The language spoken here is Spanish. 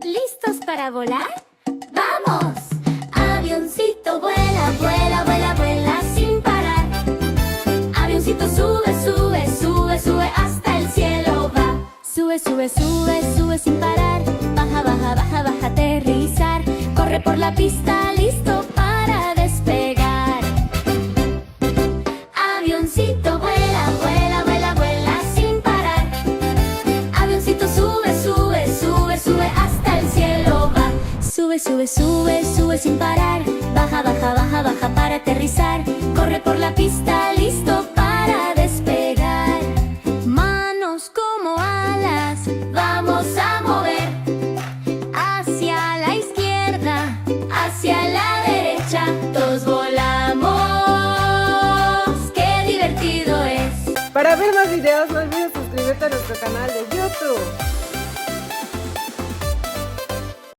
¿Listos para volar? ¡Vamos! Avioncito vuela, vuela, vuela, vuela sin parar. Avioncito sube, sube, sube, sube hasta el cielo va. Sube, sube, sube, sube sin parar. Baja, baja, baja, baja, aterrizar. Corre por la pista, listo para despegar. Avioncito vuela, vuela, vuela, vuela sin parar. Avioncito sube, sube, sube, sube hasta el cielo va. Sube, sube, sube, sube sin parar. Baja, baja, baja, baja para aterrizar. Corre por la pista, listo para despegar. Manos como alas, Vamos a mover hacia la izquierda. hacia la derecha. Todos volamos. ¡Qué divertido es! Para ver más videos no olvides suscribirte a nuestro canal de YouTube.